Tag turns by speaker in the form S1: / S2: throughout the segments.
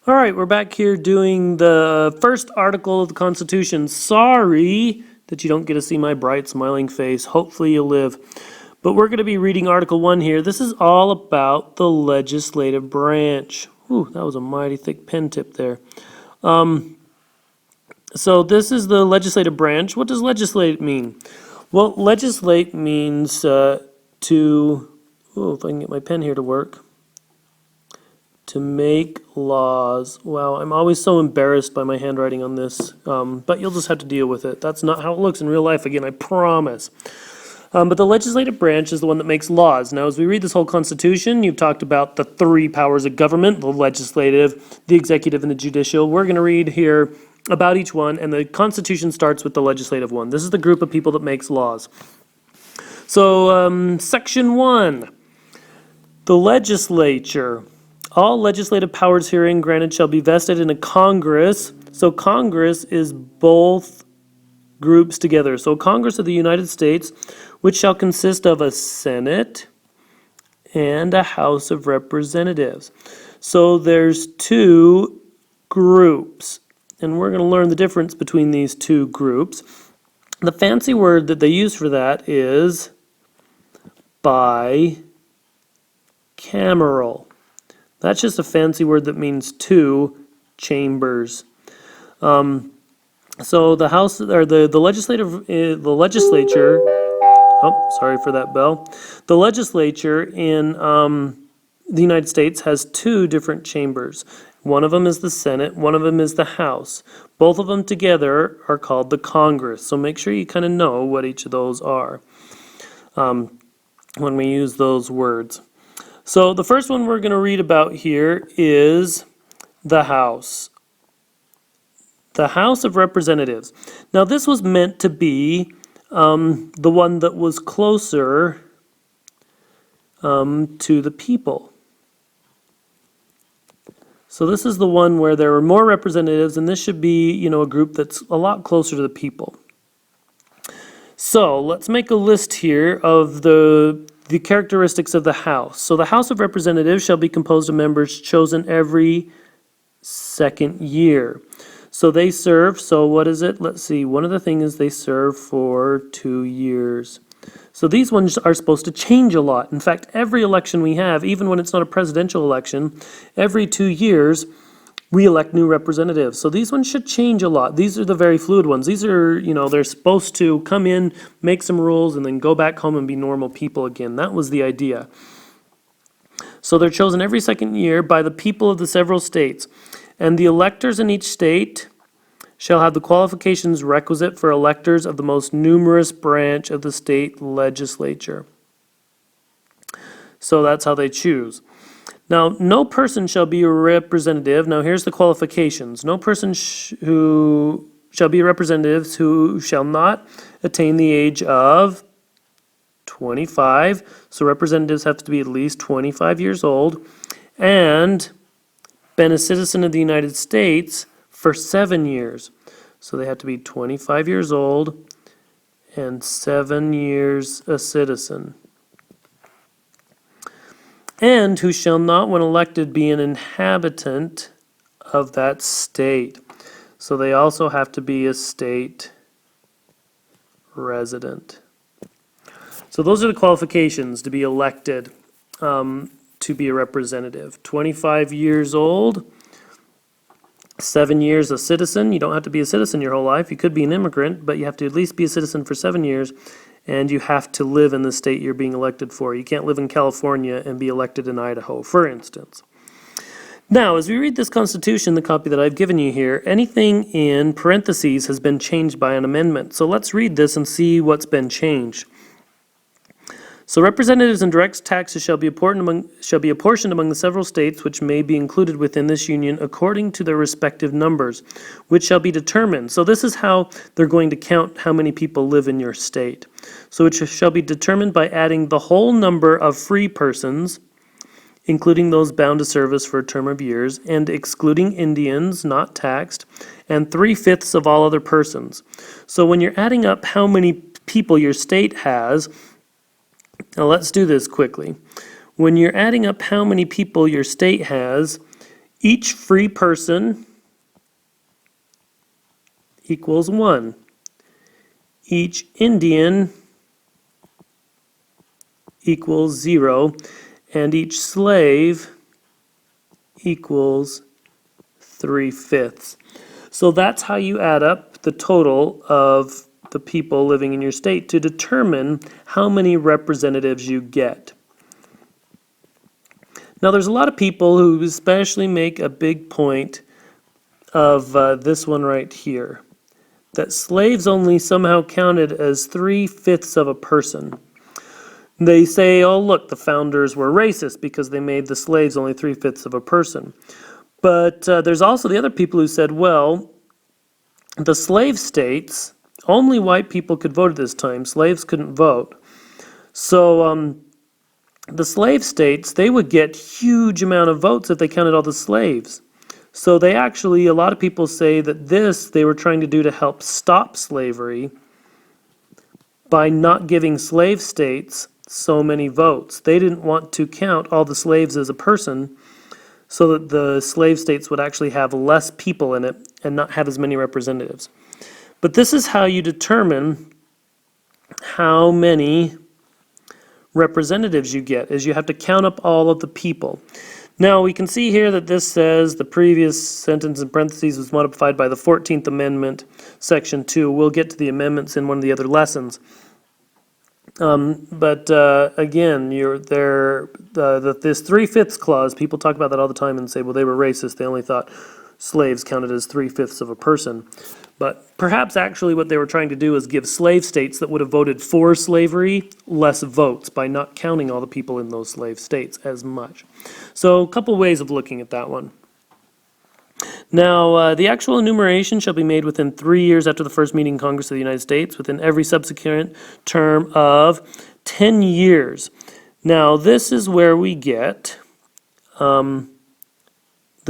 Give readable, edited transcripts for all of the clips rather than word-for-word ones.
S1: All right, we're back here doing the first article of the Constitution. Sorry that you don't get to see my bright smiling face. Hopefully you'll live. But we're going to be reading Article 1 here. This is all about the legislative branch. Whew, that was a mighty thick pen tip there. So this is the legislative branch. What does legislate mean? Well, legislate means if I can get my pen here to work. To make laws. Wow, I'm always so embarrassed by my handwriting on this, but you'll just have to deal with it. That's not how it looks in real life, again, I promise. But the legislative branch is the one that makes laws. Now, as we read this whole Constitution, you've talked about the three powers of government, the legislative, the executive, and the judicial. We're going to read here about each one, and the Constitution starts with the legislative one. This is the group of people that makes laws. So, Section 1, the legislature. All legislative powers herein granted shall be vested in a Congress. So Congress is both groups together. So Congress of the United States, which shall consist of a Senate and a House of Representatives. So there's two groups, and we're going to learn the difference between these two groups. The fancy word that they use for that is bicameral. That's just a fancy word that means two chambers. So the House or the legislature. Oh, sorry for that bell. The legislature in the United States has two different chambers. One of them is the Senate. One of them is the House. Both of them together are called the Congress. So make sure you kind of know what each of those are when we use those words. So the first one we're going to read about here is the House. The House of Representatives. Now this was meant to be the one that was closer to the people. So this is the one where there are more representatives, and this should be, a group that's a lot closer to the people. So let's make a list here of the characteristics of the House. So the House of Representatives shall be composed of members chosen every second year. So they serve, so what is it? Let's see, one of the things is they serve for 2 years. So these ones are supposed to change a lot. In fact, every election we have, even when it's not a presidential election, every 2 years, we elect new representatives. So these ones should change a lot. These are the very fluid ones. These are, they're supposed to come in, make some rules, and then go back home and be normal people again. That was the idea. So they're chosen every second year by the people of the several states. And the electors in each state shall have the qualifications requisite for electors of the most numerous branch of the state legislature. So that's how they choose. Now, no person shall be a representative. Now, here's the qualifications. No person who shall be a representative who shall not attain the age of 25. So representatives have to be at least 25 years old and been a citizen of the United States for 7 years. So they have to be 25 years old and 7 years a citizen. And who shall not, when elected, be an inhabitant of that state. So they also have to be a state resident. So those are the qualifications to be elected to be a representative. 25 years old, 7 years a citizen. You don't have to be a citizen your whole life. You could be an immigrant, but you have to at least be a citizen for 7 years. And you have to live in the state you're being elected for. You can't live in California and be elected in Idaho, for instance. Now, as we read this Constitution, the copy that I've given you here, anything in parentheses has been changed by an amendment. So let's read this and see what's been changed. So representatives and direct taxes shall be apportioned among the several states which may be included within this union according to their respective numbers, which shall be determined. So this is how they're going to count how many people live in your state. So it shall be determined by adding the whole number of free persons, including those bound to service for a term of years, and excluding Indians not taxed, and 3/5 of all other persons. So when you're adding up how many people your state has, now let's do this quickly. When you're adding up how many people your state has, Each free person equals 1. Each Indian equals 0. And each slave equals 3/5. So that's how you add up the total of the people living in your state to determine how many representatives you get. Now, there's a lot of people who especially make a big point of this one right here, that slaves only somehow counted as 3/5 of a person. They say, oh, look, the founders were racist because they made the slaves only 3/5 of a person. But there's also the other people who said, well, the slave states, only white people could vote at this time. Slaves couldn't vote. So the slave states, they would get huge amount of votes if they counted all the slaves. So they actually, a lot of people say that this they were trying to do to help stop slavery by not giving slave states so many votes. They didn't want to count all the slaves as a person so that the slave states would actually have less people in it and not have as many representatives. But this is how you determine how many representatives you get, is you have to count up all of the people. Now we can see here that this says the previous sentence in parentheses was modified by the 14th Amendment, Section 2. We'll get to the amendments in one of the other lessons. But again, this 3/5 clause, people talk about that all the time and say, well, they were racist. They only thought slaves counted as 3/5 of a person. But perhaps actually what they were trying to do is give slave states that would have voted for slavery less votes by not counting all the people in those slave states as much. So a couple ways of looking at that one. Now, the actual enumeration shall be made within 3 years after the first meeting in Congress of the United States, within every subsequent term of 10 years. Now, this is where we get the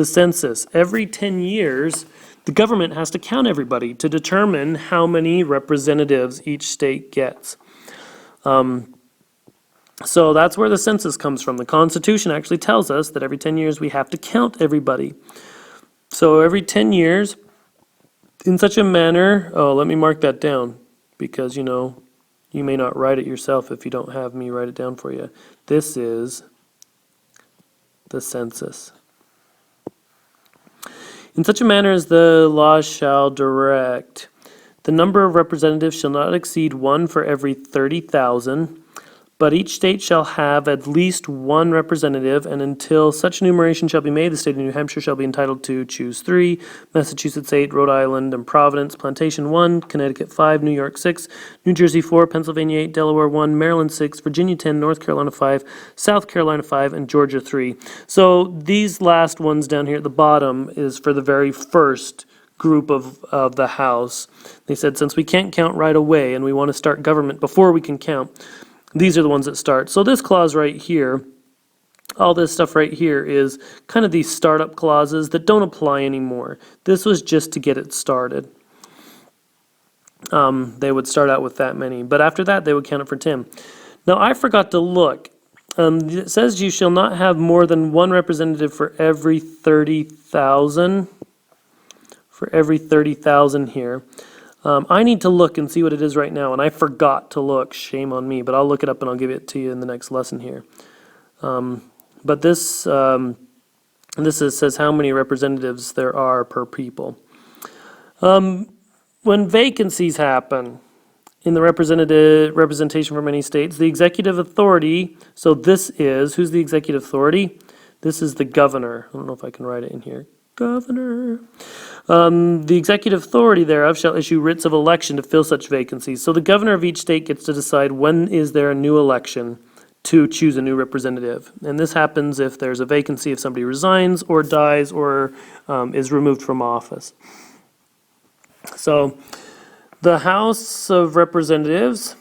S1: census. Every 10 years, the government has to count everybody to determine how many representatives each state gets. So that's where the census comes from. The Constitution actually tells us that every 10 years we have to count everybody. So every 10 years, in such a manner, let me mark that down because, you may not write it yourself if you don't have me write it down for you. This is the census. In such a manner as the law shall direct, the number of representatives shall not exceed 1 for every 30,000, but each state shall have at least 1 representative, and until such enumeration shall be made, the state of New Hampshire shall be entitled to choose 3, Massachusetts 8, Rhode Island and Providence, Plantation 1, Connecticut 5, New York 6, New Jersey 4, Pennsylvania 8, Delaware 1, Maryland 6, Virginia 10, North Carolina 5, South Carolina 5, and Georgia 3. So these last ones down here at the bottom is for the very first group of the House. They said since we can't count right away and we want to start government before we can count, these are the ones that start. So this clause right here, all this stuff right here is kind of these startup clauses that don't apply anymore. This was just to get it started. They would start out with that many, but after that they would count it for 10. Now I forgot to look. It says you shall not have more than 1 representative for every 30,000. For every 30,000 here. I need to look and see what it is right now, and I forgot to look. Shame on me, but I'll look it up and I'll give it to you in the next lesson here. But this says how many representatives there are per people. When vacancies happen in the representation from any states, the executive authority, so this is, who's the executive authority? This is the governor. I don't know if I can write it in here. Governor. The executive authority thereof shall issue writs of election to fill such vacancies. So the governor of each state gets to decide when is there a new election to choose a new representative. And this happens if there's a vacancy, if somebody resigns or dies or is removed from office. So the House of Representatives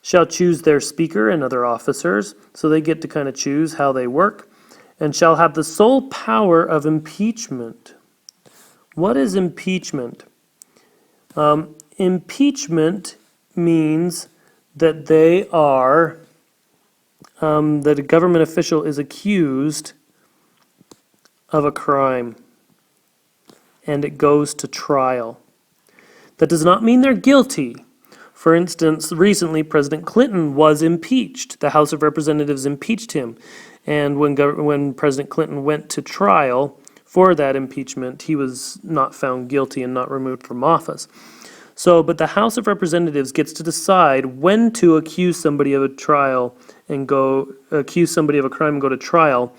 S1: shall choose their speaker and other officers. So they get to kind of choose how they work. And shall have the sole power of impeachment. What is impeachment? Impeachment means that they are, that a government official is accused of a crime and it goes to trial. That does not mean they're guilty. For instance, recently President Clinton was impeached. The House of Representatives impeached him. And when President Clinton went to trial for that impeachment, he was not found guilty and not removed from office. But the House of Representatives gets to decide when to accuse somebody of a trial and accuse somebody of a crime and go to trial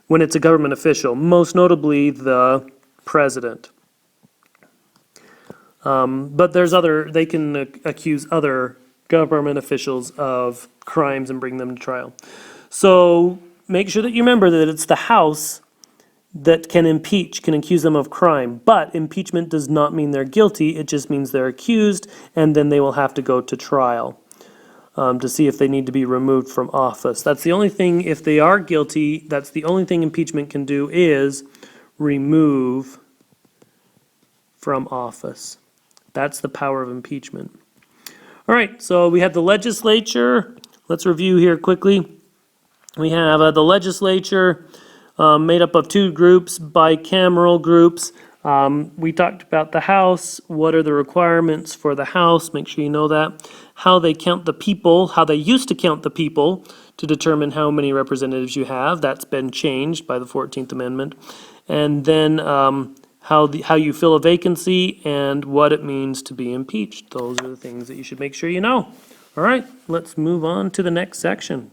S1: when it's a government official, most notably the president. But they can accuse other government officials of crimes and bring them to trial. So make sure that you remember that it's the House that can accuse them of crime. But impeachment does not mean they're guilty. It just means they're accused, and then they will have to go to trial to see if they need to be removed from office. That's the only thing, if they are guilty, that's the only thing impeachment can do is remove from office. That's the power of impeachment. All right, so we have the legislature. Let's review here quickly. We have the legislature made up of two groups, bicameral groups. We talked about the House. What are the requirements for the House? Make sure you know that. How they count the people, how they used to count the people to determine how many representatives you have. That's been changed by the 14th Amendment. And then how you fill a vacancy and what it means to be impeached. Those are the things that you should make sure you know. All right, let's move on to the next section.